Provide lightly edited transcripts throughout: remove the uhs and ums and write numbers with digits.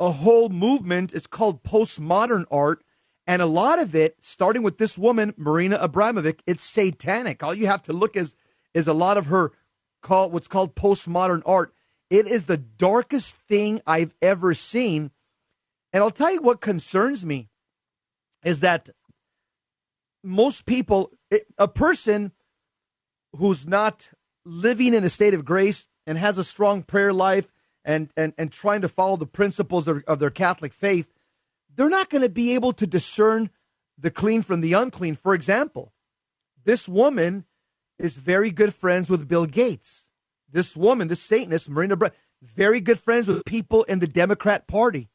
a whole movement. It's called postmodern art. And a lot of it, starting with this woman, Marina Abramović, it's satanic. All you have to look is a lot of her what's called postmodern art. It is the darkest thing I've ever seen. And I'll tell you what concerns me is that most people, a person who's not living in a state of grace and has a strong prayer life and trying to follow the principles of their Catholic faith, they're not going to be able to discern the clean from the unclean. For example, this woman is very good friends with Bill Gates. This woman, this Satanist, Marina Abramović, very good friends with people in the Democrat Party,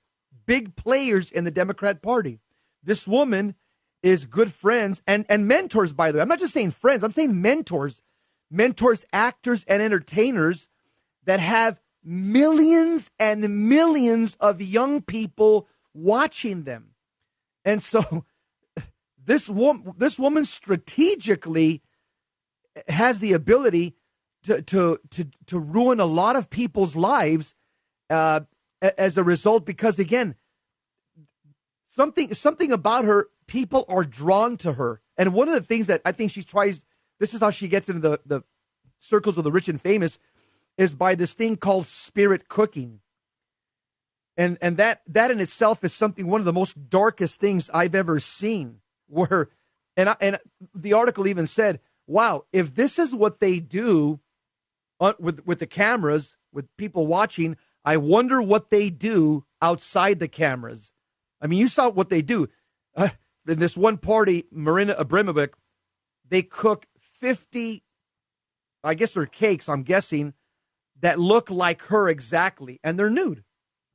big players in the Democrat Party. This woman is good friends and mentors, by the way. I'm not just saying friends, I'm saying mentors, actors, and entertainers that have millions and millions of young people watching them. And so this woman strategically has the ability to ruin a lot of people's lives as a result, because again, something about her, people are drawn to her. And one of the things that I think she tries, this is how she gets into the circles of the rich and famous, is by this thing called spirit cooking. And that in itself is one of the most darkest things I've ever seen. Where, and the article even said, "Wow, if this is what they do with the cameras, with people watching, I wonder what they do outside the cameras." I mean, you saw what they do. In this one party, Marina Abramović, they cook 50, I guess they're cakes, I'm guessing, that look like her exactly, and they're nude.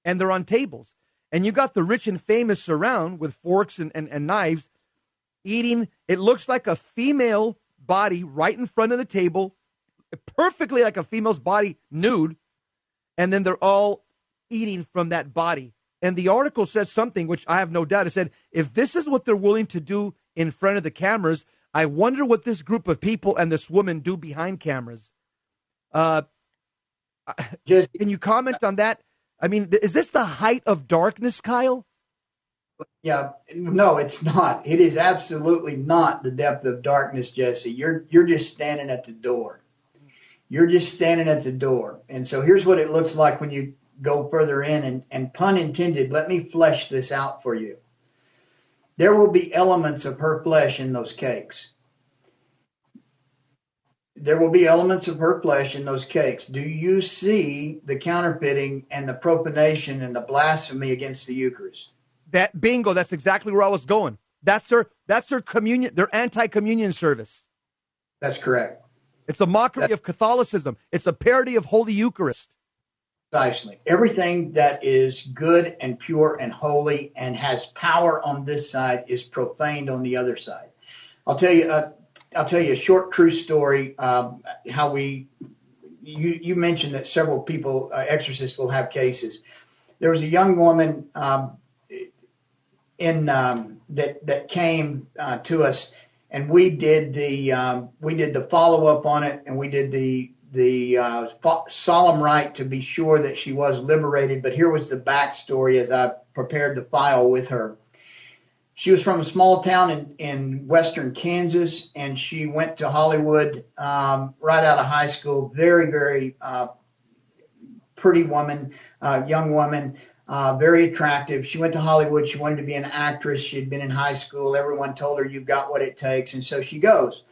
And they're on tables. And you got the rich and famous around with forks and knives eating. It looks like a female body right in front of the table, perfectly like a female's body, nude. And then they're all eating from that body. And the article says something, which I have no doubt. It said, if this is what they're willing to do in front of the cameras, I wonder what this group of people and this woman do behind cameras. Can you comment on that? I mean, is this the height of darkness, Kyle? Yeah, no, it's not. It is absolutely not the depth of darkness, Jesse. You're just standing at the door. You're just standing at the door. And so here's what it looks like when you go further in, and pun intended, let me flesh this out for you. There will be elements of her flesh in those cakes. There will be elements of her flesh in those cakes. Do you see the counterfeiting and the profanation and the blasphemy against the Eucharist? That bingo, that's exactly where I was going. That's their communion, their anti-communion service. That's correct. It's a mockery of Catholicism. It's a parody of Holy Eucharist. Precisely. Everything that is good and pure and holy and has power on this side is profaned on the other side. I'll tell you a short true story. How you mentioned that several people, exorcists, will have cases. There was a young woman that came to us, and we did the follow up on it, and we did the solemn rite to be sure that she was liberated. But here was the backstory as I prepared the file with her. She was from a small town in western Kansas, and she went to Hollywood right out of high school. Very, very pretty woman, young woman, very attractive. She went to Hollywood. She wanted to be an actress. She had been in high school. Everyone told her, you've got what it takes. And so she goes.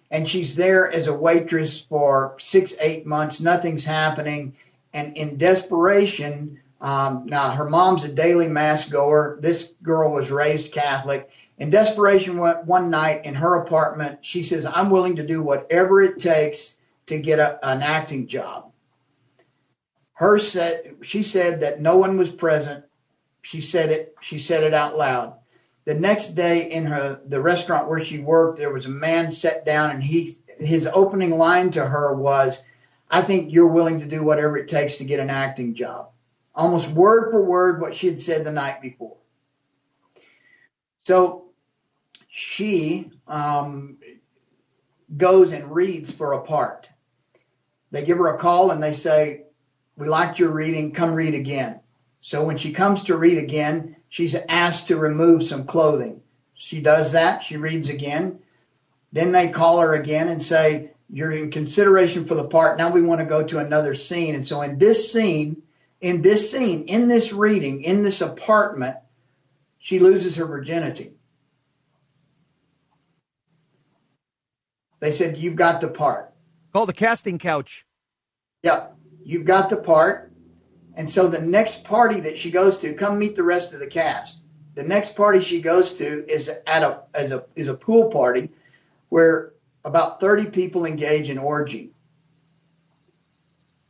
And she's there as a waitress for 6-8 months. Nothing's happening. And in desperation, now her mom's a daily mass goer. This girl was raised Catholic. In desperation, one night in her apartment, she says, I'm willing to do whatever it takes to get an acting job. She said that no one was present. She said it out loud. The next day in the restaurant where she worked, there was a man sat down, and his opening line to her was, I think you're willing to do whatever it takes to get an acting job. Almost word for word what she had said the night before. So she goes and reads for a part. They give her a call and they say, we liked your reading, come read again. So when she comes to read again, she's asked to remove some clothing. She does that. She reads again. Then they call her again and say, you're in consideration for the part. Now we want to go to another scene. And so in this reading, in this apartment, she loses her virginity. They said, you've got the part. Called the casting couch. Yep. You've got the part. And so the next party that she goes to, come meet the rest of the cast. The next party she goes to is a pool party where about 30 people engage in orgy.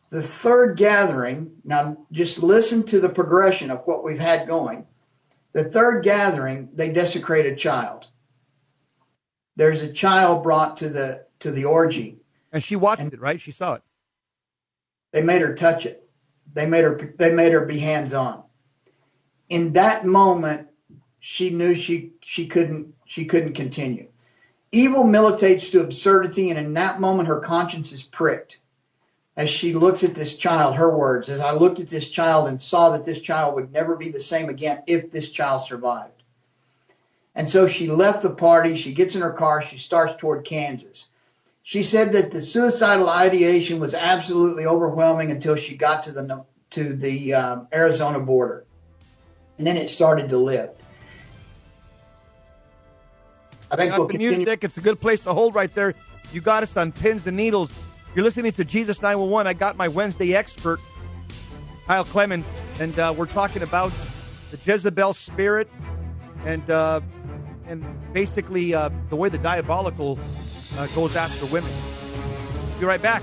The third gathering, now just listen to the progression of what we've had going. The third gathering, they desecrate a child. There's a child brought to the orgy. And she watched it, right? She saw it. They made her touch it. They made her be hands-on. In that moment, she knew she couldn't continue. Evil militates to absurdity, and in that moment, her conscience is pricked. As she looks at this child, her words, as I looked at this child and saw that this child would never be the same again if this child survived. And so she left the party, she gets in her car, she starts toward Kansas. She said that the suicidal ideation was absolutely overwhelming until she got to the Arizona border. And then it started to lift. I think we'll continue. Music, it's a good place to hold right there. You got us on pins and needles. You're listening to Jesus 911. I got my Wednesday expert, Kyle Clement, and we're talking about the Jezebel spirit and basically the way the diabolical goes after women. Be right back.